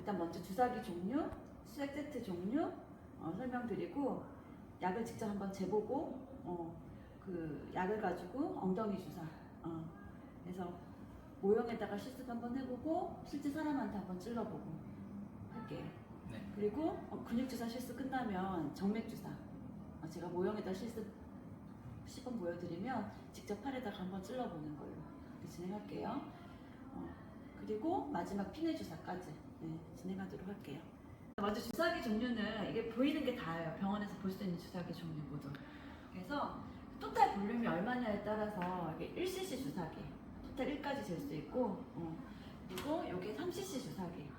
일단 먼저 주사기 종류, 수액 세트 종류 설명드리고 약을 직접 한번 재보고 그 약을 가지고 엉덩이 주사 그래서 모형에다가 실습 한번 해보고 실제 사람한테 한번 찔러보고 할게요. 네. 그리고 근육 주사 실습 끝나면 정맥 주사 제가 모형에다 실습 시범 보여드리면 직접 팔에다가 한번 찔러보는 걸로 이렇게 진행할게요. 그리고 마지막 피내 주사까지 진행하도록 할게요. 먼저 주사기 종류는 이게 보이는 게 다예요. 병원에서 볼 수 있는 주사기 종류 모두. 그래서 토탈 볼륨이 얼마냐에 따라서 이게 1cc 주사기, 토탈 1까지 잴 수 있고, 그리고 이게 3cc 주사기,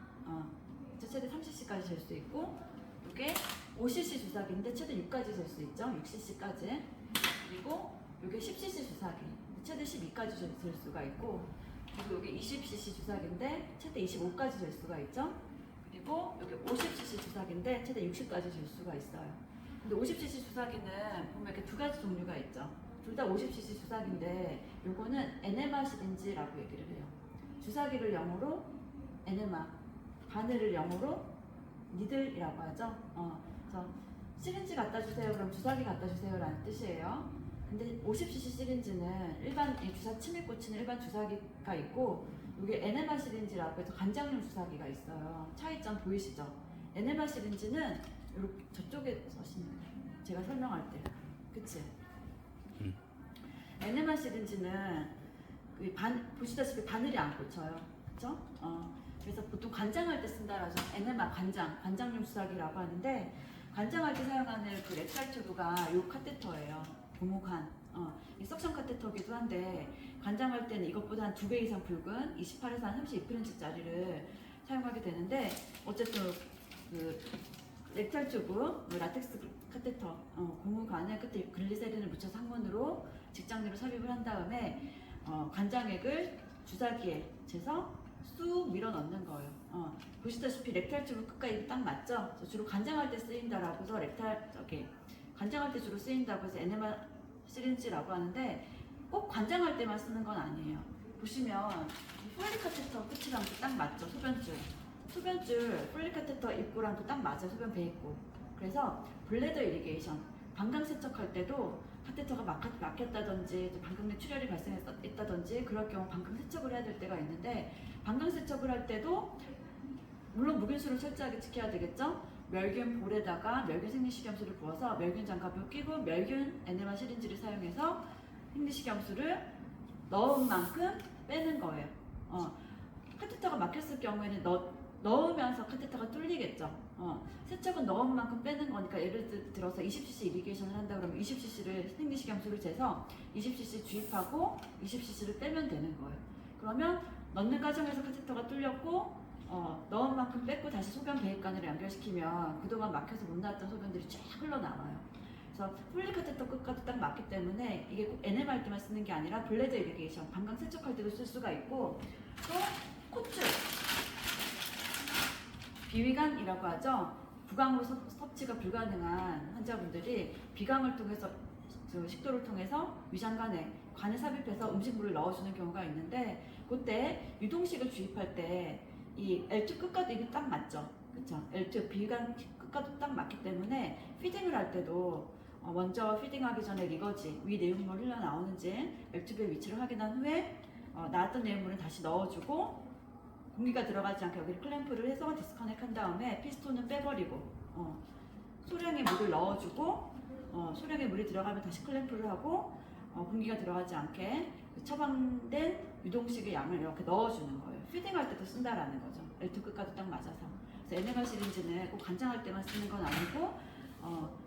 최대 3cc까지 잴 수 있고, 이게 5cc 주사기인데 최대 6까지 잴 수 있죠. 6cc까지. 그리고 이게 10cc 주사기, 최대 12까지 잴 수가 있고, 그리고 이게 20cc 주사기인데 최대 25까지 잴 수가 있죠. 그리고 여기 50cc 주사기인데 최대 60까지 잴 수가 있어요. 근데 50cc 주사기는 보면 이렇게 두 가지 종류가 있죠. 둘 다 50cc 주사기인데 요거는 에네마 시린지라고 얘기를 해요. 주사기를 영어로 에네마, 바늘을 영어로 니들이라고 하죠. 그래서 시린지 갖다 주세요. 그럼 주사기 갖다 주세요라는 뜻이에요. 근데 50cc 시린지는 일반 주사 침에 꽂히는 일반 주사기가 있고 이게 에네마 시린지라고 해서 간장용 주사기가 있어요. 차이점 보이시죠? 에네마 시린지는 이렇게 저쪽에 서시는 거예요. 제가 설명할 때, 그치? 에네마 시린지는 보시다시피 바늘이 안 꽂혀요, 그쵸? 그래서 보통 관장할 때 쓴다라서 에네마 관장용 주사기라고 하는데 관장할 때 사용하는 그 렉탈 튜브가 이 카테터예요. 고무관. 이 석션 카테터기도 한데 관장할 때는 이것보다 한 2배 이상 굵은 28에서 한 32프렌치짜리를 사용하게 되는데 어쨌든 그 렉탈 튜브, 라텍스 카테터, 고무관에 끝에 글리세린을 묻혀서 항문으로 직장내로 삽입을 한 다음에 관장액을 주사기에 재서 쑥 밀어 넣는 거예요. 보시다시피 렉탈 튜브 끝까지 딱 맞죠? 주로 관장할 때 쓰인다라고 해서 관장할 때 주로 쓰인다고 해서 에네마 시린지라고 하는데 꼭 관장할 때만 쓰는 건 아니에요. 보시면 폴리 카테터 끝이랑 딱 맞죠? 소변줄 폴리 카테터 입구랑 딱 맞아요. 소변 배 입구. 그래서 블레더 이리게이션 방광 세척할 때도 카테터가 막혔다든지 방광 출혈이 발생했다든지 그럴 경우 방광 세척을 해야 될 때가 있는데 방광 세척을 할 때도 물론 묵은수를 철저하게 지켜야 되겠죠. 멸균 볼에다가 멸균 생리식염수를 부어서 멸균 장갑을 끼고 멸균 에네마 시린지를 사용해서 생리식염수를 넣은 만큼 빼는 거예요. 카테터가 막혔을 경우에는 넣으면서 카테터가 뚫리겠죠. 세척은 넣은 만큼 빼는 거니까 예를 들어서 20cc 이리게이션을 한다 그러면 20cc를 생리식염수를 재서 20cc 주입하고 20cc를 빼면 되는 거예요. 그러면 넣는 과정에서 카테터가 뚫렸고 넣은 만큼 뺐고 다시 소변 배입관으로 연결시키면 그동안 막혀서 못 나왔던 소변들이 쫙 흘러나와요. 그래서 폴리 카테터 끝까지 딱 맞기 때문에 이게 꼭 NM 할 때만 쓰는 게 아니라 블레드 이리게이션, 방광 세척할 때도 쓸 수가 있고 또 코줄, 비위관이라고 하죠. 부강물 섭취가 불가능한 환자분들이 비강을 통해서 식도를 통해서 위장관에 관에 삽입해서 음식물을 넣어주는 경우가 있는데 그때 유동식을 주입할 때 이 L2 끝과도 이게 딱 맞죠, 그렇죠? L2 비관 끝과도 딱 맞기 때문에 피딩을 할 때도 먼저 피딩하기 전에 리거지 위 내용물 흘러 나오는지 L2의 위치를 확인한 후에 나왔던 내용물은 다시 넣어주고 공기가 들어가지 않게 여기를 클램프를 해서 디스커넥 한 다음에 피스톤은 빼버리고 소량의 물을 넣어주고 소량의 물이 들어가면 다시 클램프를 하고 공기가 들어가지 않게 처방된 유동식의 양을 이렇게 넣어주는 거예요. 피딩할 때도 쓴다라는 거죠. L2 끝까지 딱 맞아서. 그래서 에네마 시린지는 꼭 관장할 때만 쓰는 건 아니고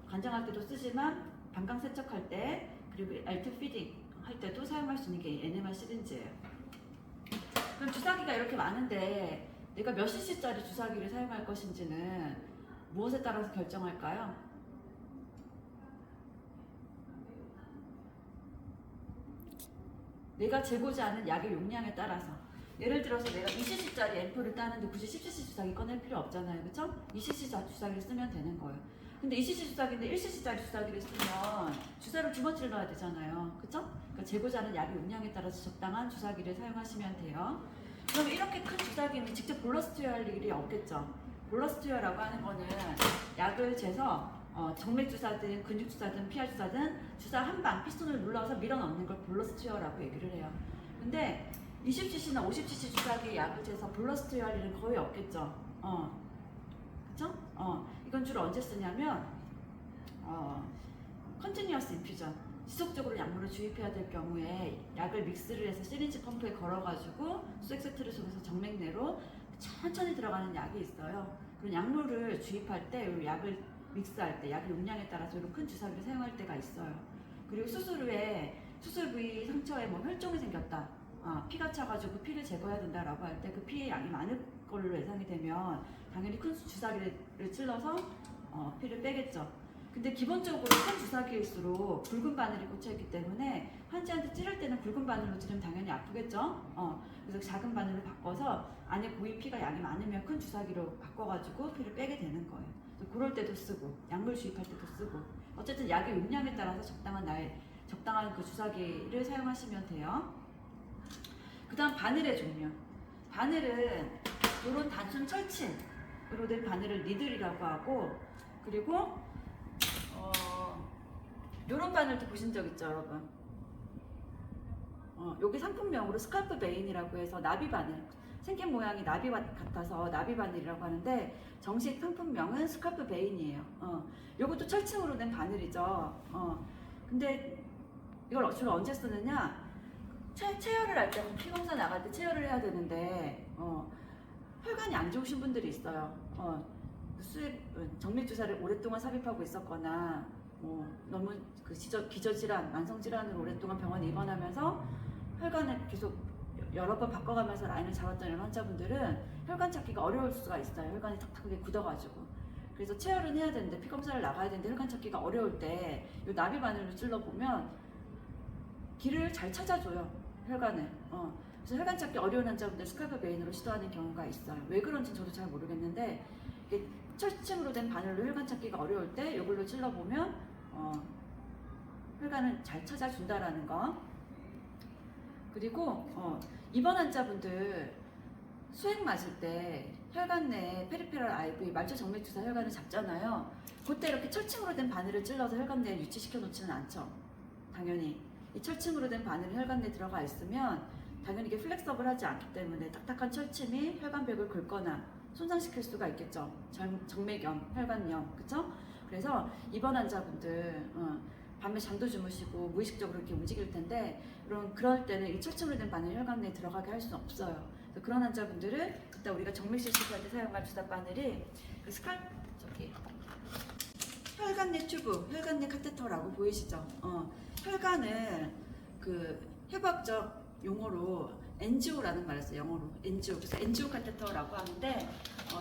관장할 때도 쓰지만 방광 세척할 때 그리고 L2 피딩 할 때도 사용할 수 있는 게 에네마 시린지예요. 그럼 주사기가 이렇게 많은데 내가 몇 cc짜리 주사기를 사용할 것인지는 무엇에 따라서 결정할까요? 내가 재고자 하는 약의 용량에 따라서 예를 들어서 내가 2cc짜리 앰플을 따는데 굳이 10cc 주사기 꺼낼 필요 없잖아요. 그쵸? 2cc 주사기를 쓰면 되는 거예요. 근데 2cc 주사기인데 1cc짜리 주사기를 쓰면 주사를 2번째를 넣어야 되잖아요. 그쵸? 그러니까 재고자 하는 약의 용량에 따라서 적당한 주사기를 사용하시면 돼요. 그럼 이렇게 큰 주사기는 직접 볼러스 투여할 일이 없겠죠. 볼러스 투여라고 하는 거는 약을 재서 정맥 주사든 근육 주사든 PR 주사든 주사 한 방 피스톤을 눌러서 밀어 넣는 걸 볼러스 투여라고 얘기를 해요. 근데 20cc나 50cc 주사기에 약을 재서 볼러스 투여할 일은 거의 없겠죠. 그쵸? 이건 주로 언제 쓰냐면 컨티뉴어스 인퓨전, 지속적으로 약물을 주입해야 될 경우에 약을 믹스를 해서 시린지 펌프에 걸어가지고 수액세트를 속에서 정맥 내로 천천히 들어가는 약이 있어요. 그런 약물을 주입할 때, 이 약을 믹스할 때, 약의 용량에 따라서 이런 큰 주사기를 사용할 때가 있어요. 그리고 수술 후에 수술 부위 상처에 뭐 혈종이 생겼다, 피가 차가지고 피를 제거해야 된다라고 할 때 그 피의 양이 많을 걸로 예상이 되면 당연히 큰 주사기를 찔러서 피를 빼겠죠. 근데 기본적으로 큰 주사기일수록 굵은 바늘이 꽂혀있기 때문에 환자한테 찌를 때는 굵은 바늘로 찌르면 당연히 아프겠죠. 그래서 작은 바늘로 바꿔서 안에 고이 피가 양이 많으면 큰 주사기로 바꿔가지고 피를 빼게 되는 거예요. 그럴 때도 쓰고 약물 주입할 때도 쓰고 어쨌든 약의 용량에 따라서 적당한 그 주사기를 사용하시면 돼요. 그 다음 바늘의 종류. 바늘은 이런 단순 철침으로 된 바늘을 니들이라고 하고, 그리고 요런 바늘도 보신 적 있죠, 여러분? 여기 상품명으로 스칼프 베인이라고 해서 나비 바늘. 생긴 모양이 나비 같아서 나비 바늘이라고 하는데 정식 상품명은 스칼프 베인이에요. 요것도 철침으로 된 바늘이죠. 근데 이걸 주로 언제 쓰느냐? 체열을 할 때, 피검사 나갈 때 체열을 해야 되는데 혈관이 안 좋으신 분들이 있어요. 정맥 주사를 오랫동안 삽입하고 있었거나 너무 그 기저질환, 만성질환으로 오랫동안 병원에 입원하면서 혈관을 계속 여러 번 바꿔가면서 라인을 잡았던 이런 환자분들은 혈관 찾기가 어려울 수가 있어요. 혈관이 탁탁하게 굳어가지고. 그래서 체열은 해야 되는데 피검사를 나가야 되는데 혈관 찾기가 어려울 때 이 나비 바늘로 찔러보면 길을 잘 찾아줘요, 혈관을. 그래서 혈관 찾기 어려운 환자분들 스칼프 베인으로 시도하는 경우가 있어요. 왜 그런지 저도 잘 모르겠는데 이게 철침으로 된 바늘로 혈관 찾기가 어려울 때 이걸로 찔러보면 혈관을 잘 찾아준다라는 거. 그리고 입원 환자분들 수액 맞을 때 혈관 내에 페리페럴 IV, 말초 정맥 주사 혈관을 잡잖아요. 그때 이렇게 철침으로 된 바늘을 찔러서 혈관 내에 유치시켜 놓지는 않죠. 당연히 이 철침으로 된 바늘이 혈관 내에 들어가 있으면 당연히 이게 플렉서블 하지 않기 때문에 딱딱한 철침이 혈관벽을 긁거나 손상시킬 수가 있겠죠. 정맥염, 혈관염, 그쵸? 그래서 입원 환자분들 밤에 잠도 주무시고 무의식적으로 이렇게 움직일 텐데 그럴 때는 이 철침으로 된 바늘 혈관 내에 들어가게 할 수는 없어요. 그래서 그런 환자분들은 그때 우리가 정맥실 시술할 때 사용할 주사 바늘이 그 혈관 내 튜브, 혈관 내 카테터라고 보이시죠? 혈관은 그 해부학적 용어로 엔지오라는 말을 써요, 영어로. 엔지오. 그래서 엔지오 카테터라고 하는데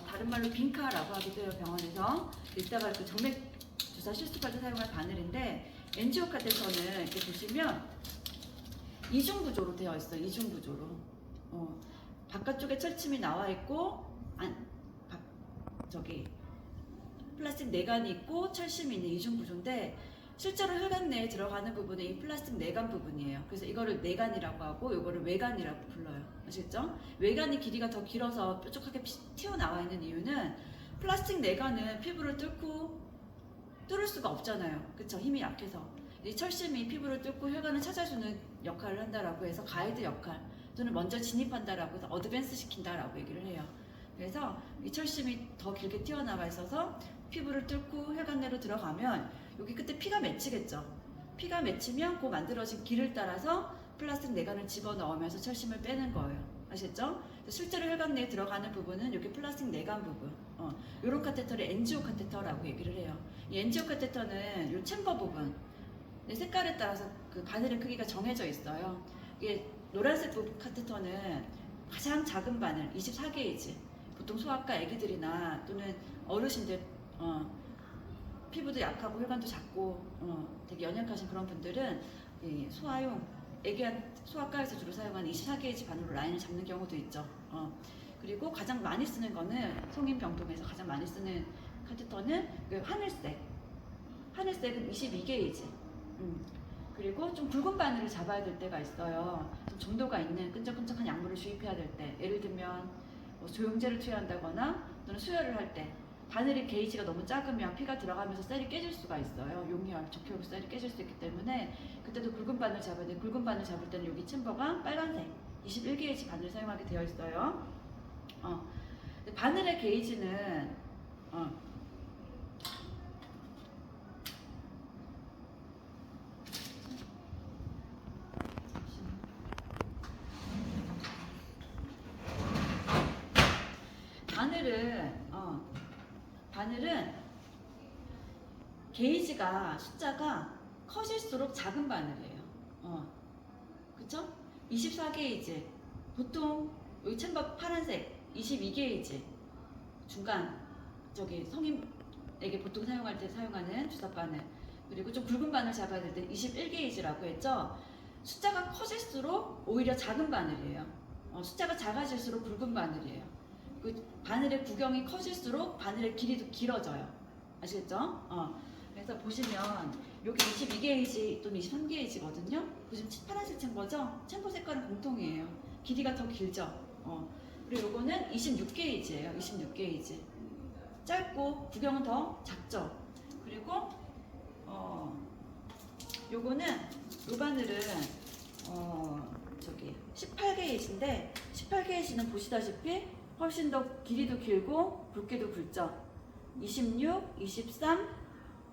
다른 말로 빈카라고 하기도 해요, 병원에서. 이따가 그 정맥 주사 실습할 때 사용할 바늘인데 엔지오 카테터는 이렇게 보시면 이중 구조로 되어 있어요. 이중 구조로. 바깥쪽에 철침이 나와 있고 플라스틱 내관이 있고 철심이 있는 이중 구조인데 실제로 혈관 내에 들어가는 부분은 이 플라스틱 내관 부분이에요. 그래서 이거를 내관이라고 하고 이거를 외관이라고 불러요. 아시겠죠? 외관이 길이가 더 길어서 뾰족하게 튀어나와 있는 이유는 플라스틱 내관은 피부를 뚫을 수가 없잖아요. 그쵸? 힘이 약해서. 이 철심이 피부를 뚫고 혈관을 찾아주는 역할을 한다라고 해서 가이드 역할 또는 먼저 진입한다라고 해서 어드밴스 시킨다라고 얘기를 해요. 그래서 이 철심이 더 길게 튀어나와 있어서 피부를 뚫고 혈관 내로 들어가면 여기 그때 피가 맺히겠죠. 피가 맺히면 그 만들어진 길을 따라서 플라스틱 내관을 집어넣으면서 철심을 빼는 거예요. 아시겠죠? 실제로 혈관 내에 들어가는 부분은 여기 플라스틱 내관 부분, 이런 카테터를 엔지오 카테터라고 얘기를 해요. 이 엔지오 카테터는 이 챔버 부분, 색깔에 따라서 그 바늘의 크기가 정해져 있어요. 이게 노란색 부분 카테터는 가장 작은 바늘, 24게이지. 보통 소아과 애기들이나 또는 어르신들, 피부도 약하고 혈관도 작고 되게 연약하신 그런 분들은 이 소아용, 소아과에서 주로 사용하는 24게이지 바늘로 라인을 잡는 경우도 있죠. 그리고 가장 많이 쓰는 거는 성인 병동에서 가장 많이 쓰는 카테터는 그 하늘색은 22게이지. 그리고 좀 굵은 바늘을 잡아야 될 때가 있어요. 좀 점도가 있는 끈적끈적한 약물을 주입해야 될 때, 예를 들면 뭐 조영제를 투여한다거나 또는 수혈을 할 때 바늘의 게이지가 너무 작으면 피가 들어가면서 셀이 깨질 수가 있어요. 용이와 적혈구 셀이 깨질 수 있기 때문에 그때도 굵은 바늘 잡아야 돼요. 굵은 바늘 잡을 때는 여기 챔버가 빨간색 21게이지 바늘 사용하게 되어 있어요. 바늘의 게이지는 바늘은 게이지가 숫자가 커질수록 작은 바늘이에요. 그쵸? 24게이지 보통 여기 챔버 파란색 22게이지 중간 저기 성인에게 보통 사용할 때 사용하는 주사 바늘, 그리고 좀 굵은 바늘 잡아야 될 때 21게이지라고 했죠. 숫자가 커질수록 오히려 작은 바늘이에요. 숫자가 작아질수록 굵은 바늘이에요. 그 바늘의 구경이 커질수록 바늘의 길이도 길어져요. 아시겠죠? 그래서 보시면 여기 22게이지 또는 23게이지거든요. 보시면 파란색 챔버죠? 챔버 색깔은 공통이에요. 길이가 더 길죠? 그리고 요거는 26게이지예요. 26게이지. 짧고 구경은 더 작죠? 그리고 요거는 요 바늘은 저기 18게이지인데 18게이지는 보시다시피 훨씬 더 길이도 길고 굵기도 굵죠. 26, 23,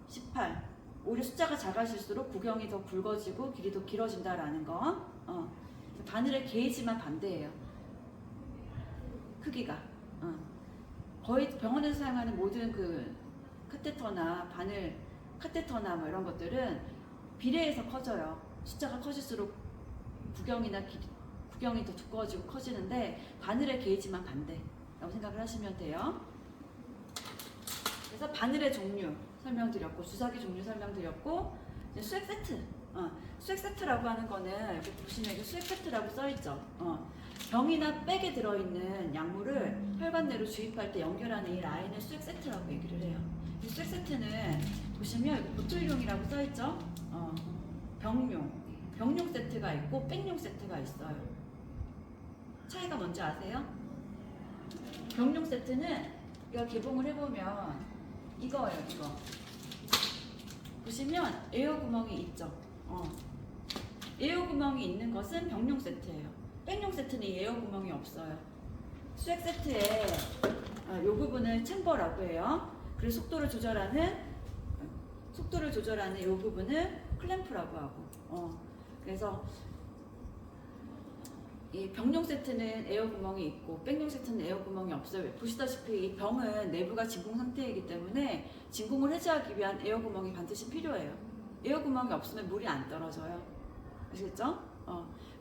18. 오히려 숫자가 작아질수록 구경이 더 굵어지고 길이도 길어진다라는 거. 바늘의 게이지만 반대예요. 크기가. 거의 병원에서 사용하는 모든 그 카테터나 바늘 카테터나 뭐 이런 것들은 비례해서 커져요. 숫자가 커질수록 구경이 더 두꺼워지고 커지는데 바늘의 게이지만 반대라고 생각을 하시면 돼요. 그래서 바늘의 종류 설명드렸고 주사기 종류 설명드렸고 이제 수액 세트. 수액 세트라고 하는 거는 여기 보시면 이게 수액 세트라고 써있죠. 병이나 백에 들어있는 약물을 혈관 내로 주입할 때 연결하는 이 라인을 수액 세트라고 얘기를 해요. 이 수액 세트는 보시면 여기 보툴용이라고 써있죠. 병용 세트가 있고 백용 세트가 있어요. 차이가 뭔지 아세요? 병용 세트는 이거 개봉을 해보면 이거예요. 이거 보시면 에어 구멍이 있죠. 에어 구멍이 있는 것은 병용 세트예요. 백용 세트는 이 에어 구멍이 없어요. 수액 세트의 요 부분을 챔버라고 해요. 그리고 속도를 조절하는 요 부분을 클램프라고 하고. 그래서 이 병용 세트는 에어 구멍이 있고 백용 세트는 에어 구멍이 없어요. 보시다시피 이 병은 내부가 진공 상태이기 때문에 진공을 해제하기 위한 에어 구멍이 반드시 필요해요. 에어 구멍이 없으면 물이 안 떨어져요. 아시겠죠?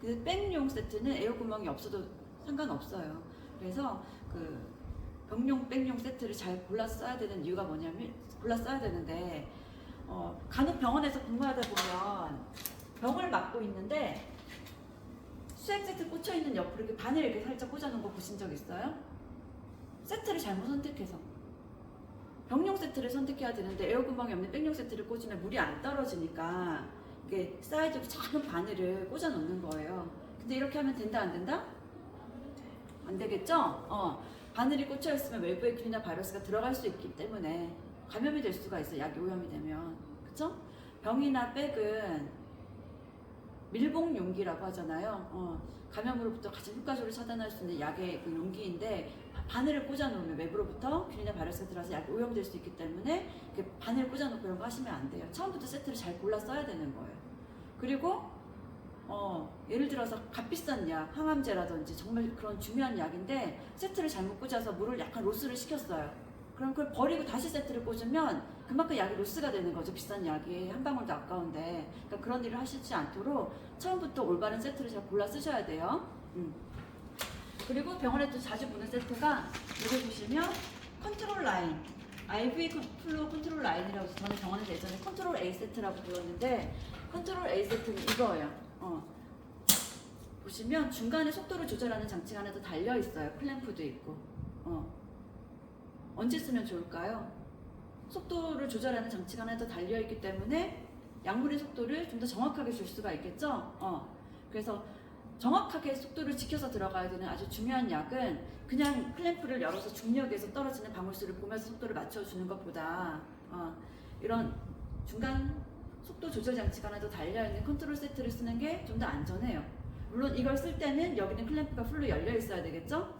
근데 백용 세트는 에어 구멍이 없어도 상관없어요. 그래서 그 병용, 백용 세트를 잘 골라 써야 되는 이유가 뭐냐면 골라 써야 되는데 간혹 병원에서 근무하다 보면 병을 맡고 있는데 수액 세트 꽂혀 있는 옆으로 이렇게 바늘 이렇게 살짝 꽂아놓은 거 보신 적 있어요? 세트를 잘못 선택해서 병용 세트를 선택해야 되는데 에어 구멍이 없는 백용 세트를 꽂으면 물이 안 떨어지니까 이게 사이즈로 작은 바늘을 꽂아 놓는 거예요. 근데 이렇게 하면 된다 안 된다? 안 되겠죠? 바늘이 꽂혀 있으면 외부에 균이나 바이러스가 들어갈 수 있기 때문에 감염이 될 수가 있어요. 약이 오염이 되면. 그쵸? 병이나 백은 밀봉 용기라고 하잖아요. 감염으로부터 가장 효과적으로 차단할 수 있는 약의 그 용기인데 바늘을 꽂아놓으면 외부로부터 균이나 바이러스가 들어와서 약이 오염될 수 있기 때문에 바늘을 꽂아놓고 이런 거 하시면 안 돼요. 처음부터 세트를 잘 골라 써야 되는 거예요. 그리고 예를 들어서 값비싼 약, 항암제라든지 정말 그런 중요한 약인데 세트를 잘못 꽂아서 물을 약간 로스를 시켰어요. 그럼 그걸 버리고 다시 세트를 꽂으면 그만큼 약이 로스가 되는 거죠. 비싼 약이 한 방울도 아까운데. 그러니까 그런 일을 하시지 않도록 처음부터 올바른 세트를 잘 골라 쓰셔야 돼요. 그리고 병원에 또 자주 보는 세트가 여기 보시면 컨트롤 라인, IV 플로우 컨트롤 라인이라고 해서 저는 병원에서 예전에 컨트롤 A 세트라고 불렀는데 컨트롤 A 세트는 이거예요. 보시면 중간에 속도를 조절하는 장치가 하나 더 달려 있어요. 클램프도 있고. 언제 쓰면 좋을까요? 속도를 조절하는 장치가 하나 더 달려 있기 때문에 약물의 속도를 좀 더 정확하게 줄 수가 있겠죠. 그래서 정확하게 속도를 지켜서 들어가야 되는 아주 중요한 약은 그냥 클램프를 열어서 중력에서 떨어지는 방울수를 보면서 속도를 맞춰주는 것보다 이런 중간 속도 조절 장치가 하나 더 달려있는 컨트롤 세트를 쓰는 게 좀 더 안전해요. 물론 이걸 쓸 때는 여기는 클램프가 풀로 열려 있어야 되겠죠.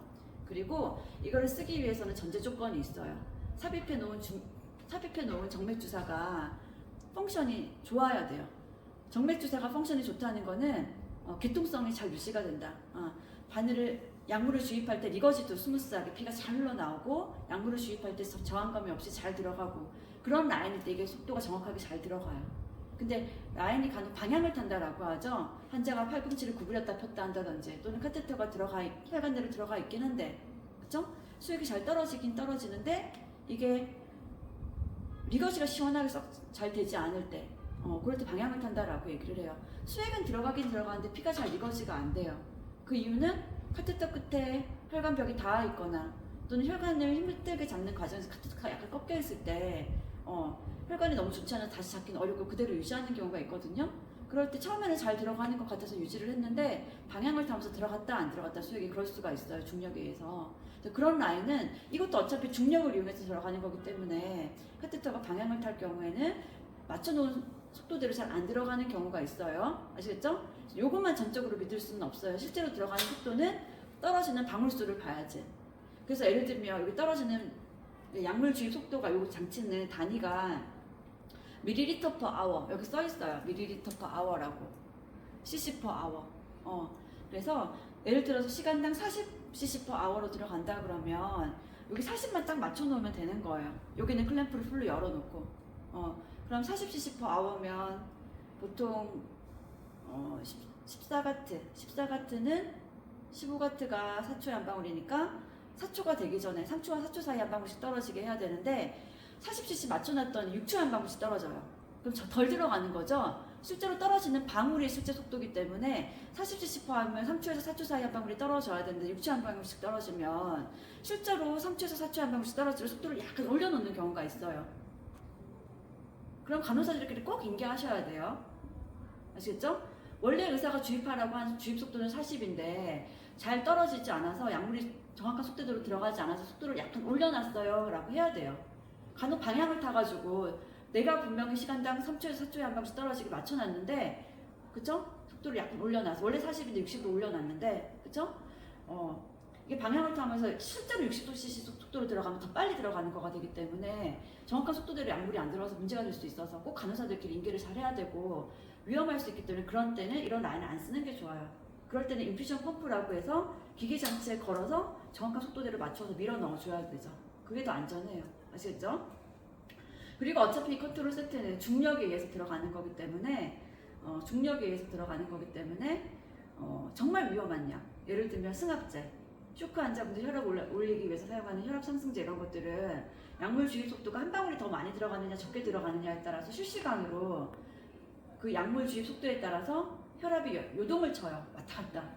그리고 이거를 쓰기 위해서는 전제 조건이 있어요. 삽입해 놓은 정맥 주사가 펑션이 좋아야 돼요. 정맥 주사가 펑션이 좋다는 거는 개통성이 잘 유지가 된다. 약물을 주입할 때 리거지도 스무스하게 피가 잘 흘러나오고 약물을 주입할 때 저항감이 없이 잘 들어가고 그런 라인일 때 이게 속도가 정확하게 잘 들어가요. 근데 라인이 가는 방향을 탄다라고 하죠. 환자가 팔꿈치를 구부렸다 폈다 한다든지 또는 카테터가 혈관 내로 들어가 있긴 한데 그쵸? 수액이 잘 떨어지긴 떨어지는데 이게 리거지가 시원하게 썩 잘 되지 않을 때 그럴 때 방향을 탄다라고 얘기를 해요. 수액은 들어가긴 들어가는데 피가 잘 리거지가 안 돼요. 그 이유는 카테터 끝에 혈관벽이 닿아 있거나 또는 혈관을 힘들게 잡는 과정에서 카테터가 약간 꺾여 있을 때 혈관이 너무 좋지 않아서 다시 잡기는 어렵고 그대로 유지하는 경우가 있거든요. 그럴 때 처음에는 잘 들어가는 것 같아서 유지를 했는데 방향을 타면서 들어갔다 안 들어갔다 수액이 그럴 수가 있어요. 중력에 의해서. 그런 라인은 이것도 어차피 중력을 이용해서 들어가는 거기 때문에 카테터가 방향을 탈 경우에는 맞춰놓은 속도대로 잘 안 들어가는 경우가 있어요. 아시겠죠? 요것만 전적으로 믿을 수는 없어요. 실제로 들어가는 속도는 떨어지는 방울수를 봐야지. 그래서 예를 들면 여기 떨어지는 약물 주입 속도가 요 장치는 단위가 밀리리터 per hour 여기 써 있어요. 밀리리터 per hour라고 cc per hour. 그래서 예를 들어서 시간당 40cc per hour로 들어간다 그러면 여기 40만 딱 맞춰 놓으면 되는 거예요. 여기는 클램프를 풀로 열어놓고 그럼 40cc per hour면 보통 14가트는 15가트가 4초에 한 방울이니까 4초가 되기 전에 3초와 4초 사이 한 방울씩 떨어지게 해야 되는데 40cc 맞춰놨더니 6초에 한 방울씩 떨어져요. 그럼 덜 들어가는 거죠. 실제로 떨어지는 방울이 실제 속도이기 때문에 40cc 하면 3초에서 4초 사이 한 방울이 떨어져야 되는데 6초에 한 방울씩 떨어지면 실제로 3초에서 4초에 한 방울씩 떨어지면 속도를 약간 올려놓는 경우가 있어요. 그럼 간호사들끼리 꼭 인계하셔야 돼요. 아시겠죠? 원래 의사가 주입하라고 한 주입 속도는 40인데 잘 떨어지지 않아서 약물이 정확한 속도대로 들어가지 않아서 속도를 약간 올려놨어요 라고 해야 돼요. 간혹 방향을 타가지고 내가 분명히 시간당 3초에서 4초에 한 방씩 떨어지게 맞춰놨는데 그쵸? 속도를 약간 올려놔서 원래 40인데 60으로 올려놨는데 그쵸? 이게 방향을 타면서 실제로 60cc 속도로 들어가면 더 빨리 들어가는 거가 되기 때문에 정확한 속도대로 약물이 안 들어가서 문제가 될 수 있어서 꼭 간호사들끼리 인계를 잘 해야 되고 위험할 수 있기 때문에 그런 때는 이런 라인을 안 쓰는 게 좋아요. 그럴 때는 인퓨전 펌프라고 해서 기계 장치에 걸어서 정확한 속도대로 맞춰서 밀어 넣어줘야 되죠. 그게 더 안전해요. 아시겠죠? 그리고 어차피 컨트롤 세트는 중력에 의해서 들어가는 거기 때문에 정말 위험한 약, 예를 들면 승합제, 쇼크 환자분들 혈압 올리기 위해서 사용하는 혈압 상승제 이런 것들은 약물 주입 속도가 한 방울이 더 많이 들어가느냐 적게 들어가느냐에 따라서 실시간으로 그 약물 주입 속도에 따라서 혈압이 요동을 쳐요. 왔다 갔다.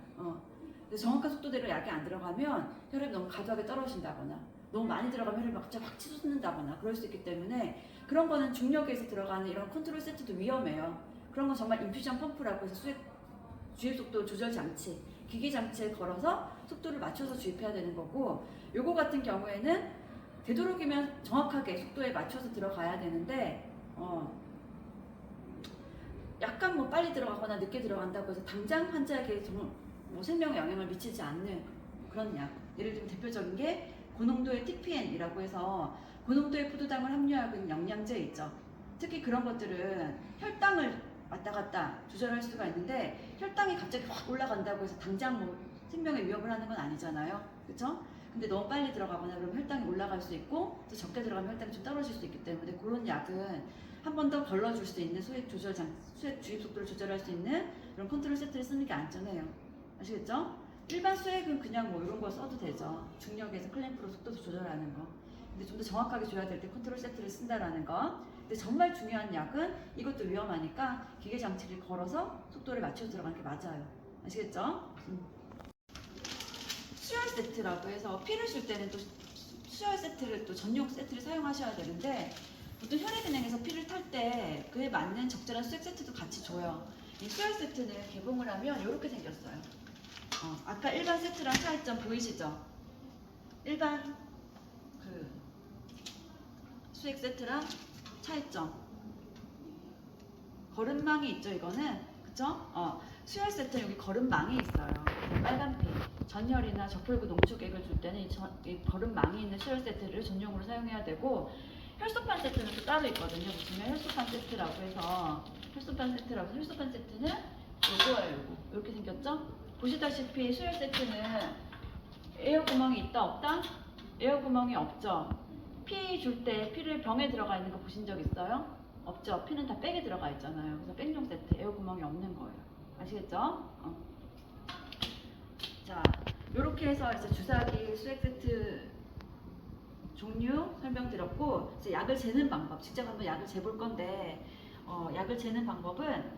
그래서 정확한 속도대로 약이 안 들어가면 혈압이 너무 과도하게 떨어진다거나 너무 많이 들어가면 혈압이 갑자기 확 치솟는다거나 그럴 수 있기 때문에 그런 거는 중력에서 들어가는 이런 컨트롤 세트도 위험해요. 그런 건 정말 인퓨전 펌프라고 해서 주입 속도 조절 장치, 기계 장치에 걸어서 속도를 맞춰서 주입해야 되는 거고 요거 같은 경우에는 되도록이면 정확하게 속도에 맞춰서 들어가야 되는데 약간 뭐 빨리 들어가거나 늦게 들어간다고 해서 당장 환자에게 뭐 생명에 영향을 미치지 않는 그런 약. 예를 들면 대표적인 게 고농도의 TPN이라고 해서 고농도의 포도당을 함유하고 있는 영양제 있죠. 특히 그런 것들은 혈당을 왔다 갔다 조절할 수가 있는데 혈당이 갑자기 확 올라간다고 해서 당장 뭐 생명에 위협을 하는 건 아니잖아요. 그렇죠? 근데 너무 빨리 들어가거나 그러면 혈당이 올라갈 수 있고 또 적게 들어가면 혈당이 좀 떨어질 수 있기 때문에 그런 약은 한 번 더 걸러줄 수 있는 수액 주입 속도를 조절할 수 있는 그런 컨트롤 세트를 쓰는 게 안전해요. 아시겠죠? 일반 수액은 그냥 뭐 이런 거 써도 되죠. 중력에서 클램프로 속도도 조절하는 거. 근데 좀 더 정확하게 줘야 될 때 컨트롤 세트를 쓴다라는 거. 근데 정말 중요한 약은 이것도 위험하니까 기계 장치를 걸어서 속도를 맞춰서 들어가는 게 맞아요. 아시겠죠? 수혈 세트라고 해서 피를 줄 때는 또 수혈 세트를 또 전용 세트를 사용하셔야 되는데 보통 혈액은행에서 피를 탈 때 그에 맞는 적절한 수액 세트도 같이 줘요. 이 수액 세트는 개봉을 하면 이렇게 생겼어요. 아까 일반 세트랑 차이점 보이시죠? 일반 그 수액 세트랑 차이점. 거름망이 있죠, 이거는. 그쵸? 수혈 세트는 여기 거름망이 있어요. 빨간 피. 전혈이나 적혈구 농축액을 줄 때는 이 거름망이 있는 수혈 세트를 전용으로 사용해야 되고, 혈소판 세트는 또 따로 있거든요. 보시면 혈소판 세트라고 해서 혈소판 세트는 요거예요, 요거. 이렇게 생겼죠? 보시다시피 수혈 세트는 에어 구멍이 있다 없다? 에어 구멍이 없죠. 피 줄 때 피를 병에 들어가 있는 거 보신 적 있어요? 없죠. 피는 다 백에 들어가 있잖아요. 그래서 백용 세트, 에어 구멍이 없는 거예요. 아시겠죠? 자, 이렇게 해서 이제 주사기 수액 세트 종류 설명드렸고, 이제 약을 재는 방법, 직접 한번 약을 재볼 건데, 약을 재는 방법은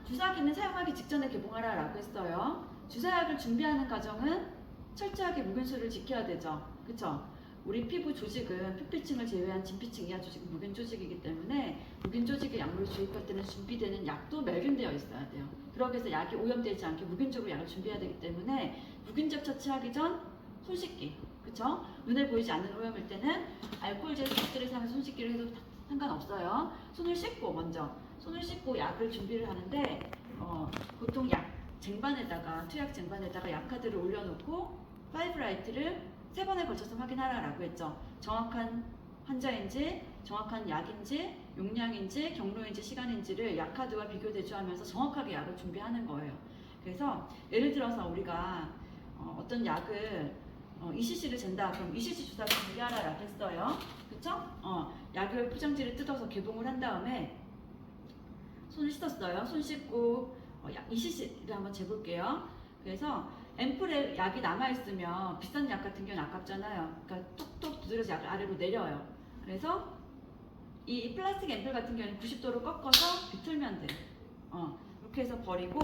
주사기는 사용하기 직전에 개봉하라라고 했어요. 주사약을 준비하는 과정은 철저하게 무균수를 지켜야 되죠. 그쵸? 우리 피부 조직은 표피층을 제외한 진피층 이하 조직은 무균 조직이기 때문에 무균 조직의 약물을 주입할 때는 준비되는 약도 멸균되어 있어야 돼요. 그러기 위해서 약이 오염되지 않게 무균적으로 약을 준비해야 되기 때문에 무균적 처치하기 전 손 씻기. 그쵸? 눈에 보이지 않는 오염일 때는 알코올제 소독제를 사용해서 손 씻기를 해도 상관없어요. 손을 씻고 약을 준비를 하는데 보통 약 쟁반에다가 투약 쟁반에다가 약카드를 올려놓고 파이브라이트를 3번에 걸쳐서 확인하라고 했죠. 정확한 환자인지, 정확한 약인지, 용량인지, 경로인지, 시간인지를 약카드와 비교 대조하면서 정확하게 약을 준비하는 거예요. 그래서 예를 들어서 우리가 어떤 약을 ECC를 잰다. 그럼 ECC 주사를 준비하라고 했어요. 그쵸? 약을 포장지를 뜯어서 개봉을 한 다음에 손을 씻었어요. 손 씻고 ECC를 한번 재볼게요. 그래서 앰플에 약이 남아있으면 비싼 약 같은 경우는 아깝잖아요. 그러니까 톡톡 두드려서 약을 아래로 내려요. 그래서 이 플라스틱 앰플 같은 경우는 90도로 꺾어서 비틀면 돼요. 이렇게 해서 버리고,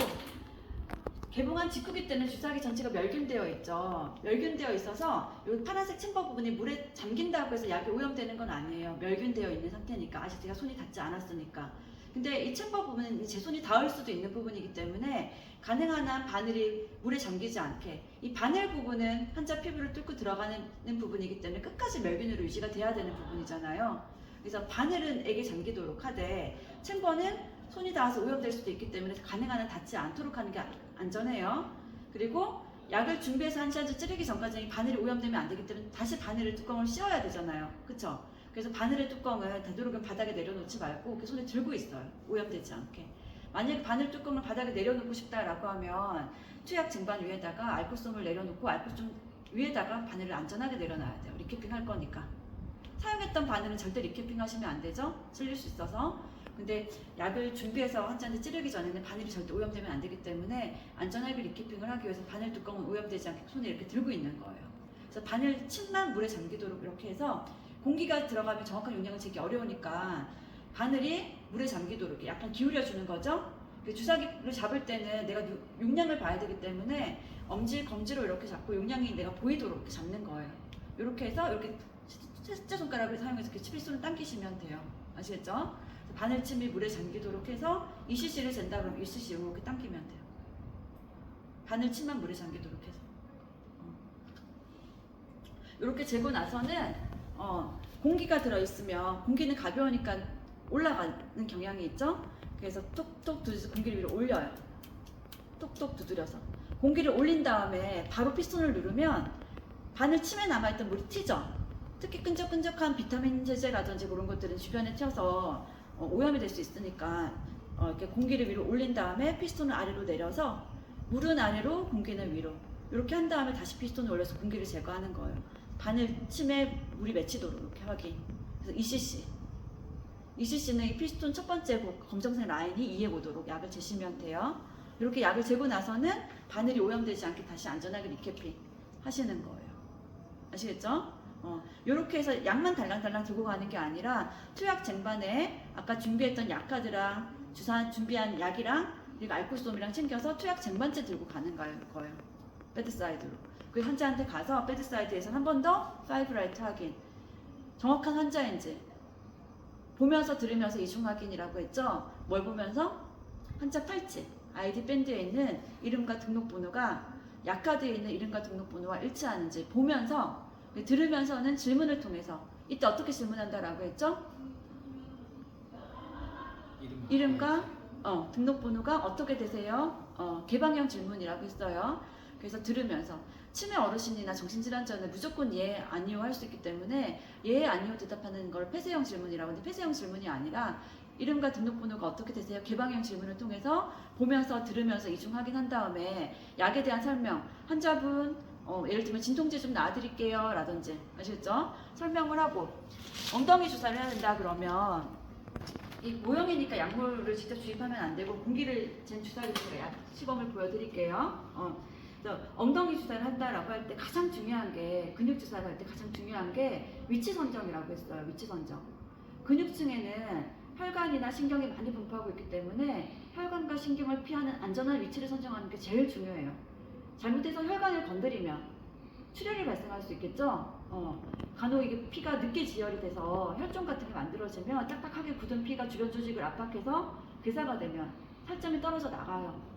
개봉한 직후기 때는 주사기 전체가 멸균되어 있죠. 멸균되어 있어서 이 파란색 챔버 부분이 물에 잠긴다고 해서 약이 오염되는 건 아니에요. 멸균되어 있는 상태니까. 아직 제가 손이 닿지 않았으니까. 근데 이 챔버 부분은 제 손이 닿을 수도 있는 부분이기 때문에 가능한 한 바늘이 물에 잠기지 않게, 이 바늘 부분은 환자 피부를 뚫고 들어가는 부분이기 때문에 끝까지 멸균으로 유지가 돼야 되는 부분이잖아요. 그래서 바늘은 액에 잠기도록 하되 챔버는 손이 닿아서 오염될 수도 있기 때문에 가능한 한 닿지 않도록 하는 게 안전해요. 그리고 약을 준비해서 한 시간째 찌르기 전까지 바늘이 오염되면 안 되기 때문에 다시 바늘을 뚜껑을 씌워야 되잖아요. 그쵸? 그래서 바늘의 뚜껑을 되도록이면 바닥에 내려놓지 말고 이렇게 손에 들고 있어요. 오염되지 않게. 만약에 바늘 뚜껑을 바닥에 내려놓고 싶다라고 하면 투약 쟁반 위에다가 알코올솜을 내려놓고 알코올솜 위에다가 바늘을 안전하게 내려놔야 돼요. 리캐핑 할 거니까. 사용했던 바늘은 절대 리캐핑 하시면 안 되죠. 쓸릴 수 있어서. 근데 약을 준비해서 환자한테 찌르기 전에는 바늘이 절대 오염되면 안 되기 때문에 안전하게 리캐핑을 하기 위해서 바늘 뚜껑은 오염되지 않게 손에 이렇게 들고 있는 거예요. 그래서 바늘 침만 물에 잠기도록 이렇게 해서 공기가 들어가면 정확한 용량을 재기 어려우니까 바늘이 물에 잠기도록 약간 기울여 주는 거죠. 주사기를 잡을 때는 내가 용량을 봐야 되기 때문에 엄지, 검지로 이렇게 잡고 용량이 내가 보이도록 이렇게 잡는 거예요. 이렇게 해서 이렇게 셋째 손가락을 사용해서 이렇게 칩손을 당기시면 돼요. 아시겠죠? 바늘침이 물에 잠기도록 해서 ECC를 잰다 그러면 ECC 이렇게 당기면 돼요. 바늘침만 물에 잠기도록 해서. 이렇게 재고 나서는 공기가 들어있으면 공기는 가벼우니까 올라가는 경향이 있죠. 그래서 톡톡 두드려서 공기를 위로 올려요. 톡톡 두드려서 공기를 올린 다음에 바로 피스톤을 누르면 바늘침에 남아있던 물이 튀죠. 특히 끈적끈적한 비타민 제제라든지 그런 것들은 주변에 튀어서 오염이 될 수 있으니까 이렇게 공기를 위로 올린 다음에 피스톤을 아래로 내려서 물은 아래로 공기는 위로 이렇게 한 다음에 다시 피스톤을 올려서 공기를 제거하는 거예요. 바늘침에 물이 맺히도록 이렇게 확인. 그래서 ECC는 이 피스톤 첫 번째 검정색 라인이 이해 오도록 약을 재시면 돼요. 이렇게 약을 재고 나서는 바늘이 오염되지 않게 다시 안전하게 리캐핑 하시는 거예요. 아시겠죠? 이렇게 해서 약만 달랑달랑 들고 가는 게 아니라 투약 쟁반에 아까 준비했던 약카드랑 주사 준비한 약이랑 그리고 알코올솜이랑 챙겨서 투약 쟁반째 들고 가는 거예요. 베드사이드로. 그 환자한테 가서 베드사이드에서 한 번 더 파이브라이트 확인. 정확한 환자인지 보면서 들으면서 이중 확인이라고 했죠. 뭘 보면서? 한자 팔찌 아이디 밴드에 있는 이름과 등록번호가 약화되어 있는 이름과 등록번호와 일치하는지 보면서, 들으면서는 질문을 통해서 이때 어떻게 질문한다라고 했죠? 이름과 등록번호가 어떻게 되세요? 개방형 질문이라고 했어요. 그래서 들으면서 치매 어르신이나 정신질환자는 무조건 예, 아니요 할 수 있기 때문에 예, 아니요 대답하는 걸 폐쇄형 질문이라고 하는데, 폐쇄형 질문이 아니라 이름과 등록번호가 어떻게 되세요? 개방형 질문을 통해서 보면서 들으면서 이중 확인한 다음에 약에 대한 설명, 환자분 예를 들면 진통제 좀 놔드릴게요 라든지, 아시겠죠? 설명을 하고 엉덩이 주사를 해야 된다 그러면 이 모형이니까 약물을 직접 주입하면 안 되고 공기를 잰 주사기로 제가 약 시범을 보여드릴게요. 엉덩이 주사를 한다라고 할 때 가장 중요한 게, 근육 주사를 할 때 가장 중요한 게 위치 선정이라고 했어요. 위치 선정. 근육층에는 혈관이나 신경이 많이 분포하고 있기 때문에 혈관과 신경을 피하는 안전한 위치를 선정하는 게 제일 중요해요. 잘못해서 혈관을 건드리면 출혈이 발생할 수 있겠죠. 간혹 이게 피가 늦게 지혈이 돼서 혈종 같은 게 만들어지면 딱딱하게 굳은 피가 주변 조직을 압박해서 괴사가 되면 살점이 떨어져 나가요.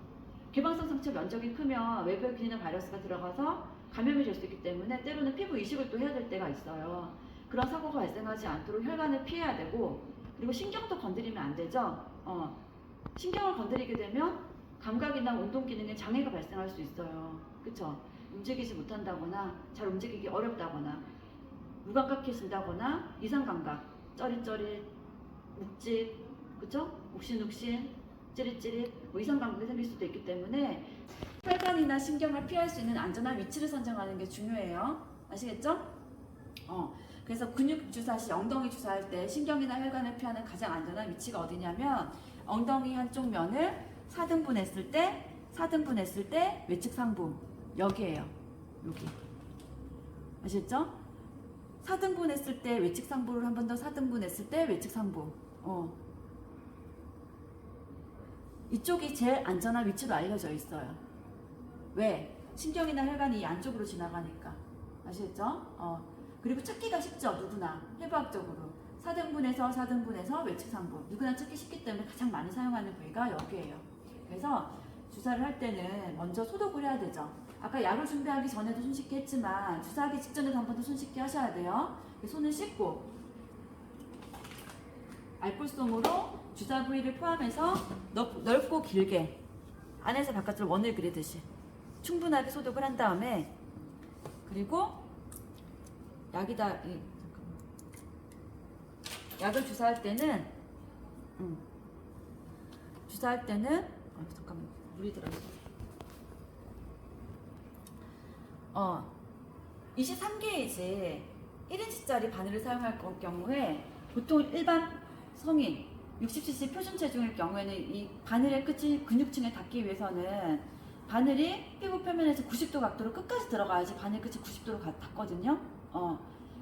개방성 상처 면적이 크면 외부에 균이나 바이러스가 들어가서 감염이 될 수 있기 때문에 때로는 피부 이식을 또 해야 될 때가 있어요. 그런 사고가 발생하지 않도록 혈관을 피해야 되고, 그리고 신경도 건드리면 안 되죠. 신경을 건드리게 되면 감각이나 운동 기능에 장애가 발생할 수 있어요. 그쵸? 움직이지 못한다거나 잘 움직이기 어렵다거나 무감각해 진다거나 이상감각, 쩌릿쩌릿, 묵직, 그쵸? 욱신욱신, 찌릿찌릿, 이상감각이 생길 수도 있기 때문에 혈관이나 신경을 피할 수 있는 안전한 위치를 선정하는 게 중요해요. 아시겠죠? 그래서 근육 주사 시 엉덩이 주사할 때 신경이나 혈관을 피하는 가장 안전한 위치가 어디냐면, 엉덩이 한쪽 면을 4등분 했을 때 외측 상부 여기에요. 여기. 아시겠죠? 4등분 했을 때 외측 상부를 한 번 더 4등분 했을 때 외측 상부. 이쪽이 제일 안전한 위치로 알려져 있어요. 왜? 신경이나 혈관이 이 안쪽으로 지나가니까. 아시겠죠? 그리고 찾기가 쉽죠, 누구나. 해부학적으로. 4등분에서 외측 상부. 누구나 찾기 쉽기 때문에 가장 많이 사용하는 부위가 여기에요. 그래서 주사를 할 때는 먼저 소독을 해야 되죠. 아까 약을 준비하기 전에도 손쉽게 했지만 주사하기 직전에도 한 번 더 손쉽게 하셔야 돼요. 손을 씻고 알콜솜으로 주사 부위를 포함해서 넓고 길게 안에서 바깥으로 원을 그리듯이 충분하게 소독을 한 다음에, 그리고 약을 주사할 때는 잠깐만, 물이 들어있어. 23게이지 1인치짜리 바늘을 사용할 경우에 보통 일반 성인 60cc 표준 체중일 경우에는 이 바늘의 끝이 근육층에 닿기 위해서는 바늘이 피부 표면에서 90도 각도로 끝까지 들어가야지 바늘 끝이 90도로 닿거든요.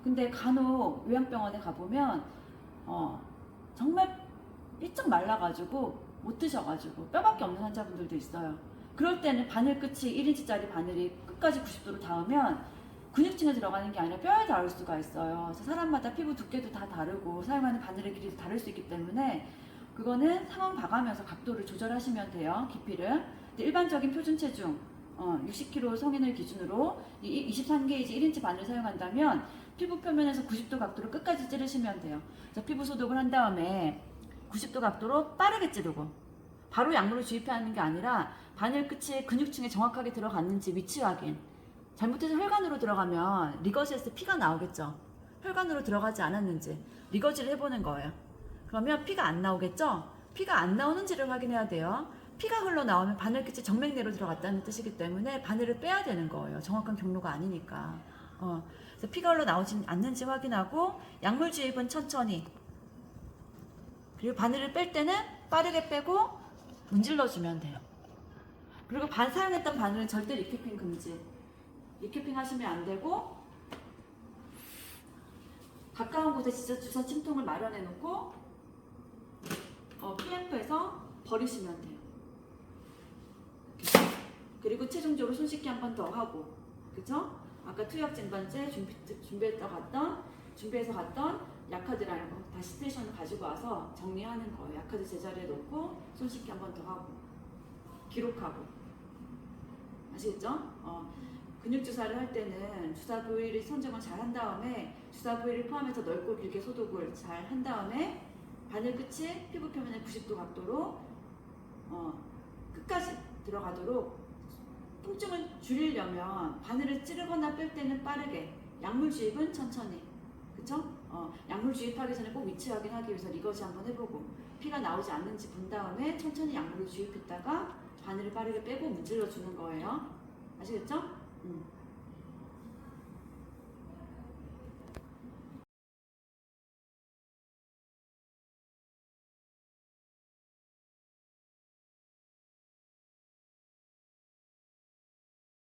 근데 간혹 요양병원에 가보면 정말 삐쩍 말라가지고 못 드셔가지고 뼈밖에 없는 환자분들도 있어요. 그럴 때는 바늘 끝이 1인치짜리 바늘이 끝까지 90도로 닿으면 근육층에 들어가는 게 아니라 뼈에 닿을 수가 있어요. 그래서 사람마다 피부 두께도 다 다르고 사용하는 바늘의 길이도 다를 수 있기 때문에 그거는 상황 봐가면서 각도를 조절하시면 돼요. 깊이를. 근데 일반적인 표준 체중 60kg 성인을 기준으로 23게이지 1인치 바늘을 사용한다면 피부 표면에서 90도 각도로 끝까지 찌르시면 돼요. 그래서 피부 소독을 한 다음에 90도 각도로 빠르게 찌르고 바로 약물을 주입하는 게 아니라 바늘 끝이 근육층에 정확하게 들어갔는지 위치 확인. 잘못해서 혈관으로 들어가면 리거지에서 피가 나오겠죠. 혈관으로 들어가지 않았는지 리거지를 해보는 거예요. 그러면 피가 안 나오겠죠. 피가 안 나오는지를 확인해야 돼요. 피가 흘러나오면 바늘 끝이 정맥 내로 들어갔다는 뜻이기 때문에 바늘을 빼야 되는 거예요. 정확한 경로가 아니니까. 그래서 피가 흘러나오지 않는지 확인하고 약물 주입은 천천히, 그리고 바늘을 뺄 때는 빠르게 빼고 문질러주면 돼요. 그리고 사용했던 바늘은 절대 리캐핑 금지. 리캐핑 하시면 안 되고 가까운 곳에 진짜 주사 침통을 마련해 놓고 PF에서 버리시면 돼요. 그리고 최종적으로 손 씻기 한 번 더 하고, 그쵸? 아까 투약 진반제 준비했다 갔던 준비해서 갔던 약카드라는 거 다시 스테이션을 가지고 와서 정리하는 거예요. 약카드 제자리에 놓고 손 씻기 한 번 더 하고 기록하고. 아시겠죠? 근육 주사를 할 때는 주사 부위를 선정을 잘 한 다음에 주사 부위를 포함해서 넓고 길게 소독을 잘 한 다음에 바늘 끝이 피부 표면의 90도 각도로 끝까지 들어가도록 통증을 줄이려면 바늘을 찌르거나 뺄 때는 빠르게, 약물 주입은 천천히. 그쵸? 약물 주입하기 전에 꼭 위치 확인하기 위해서 리거지 한번 해보고 피가 나오지 않는지 본 다음에 천천히 약물을 주입했다가 바늘을 빠르게 빼고 문질러 주는 거예요. 아시겠죠?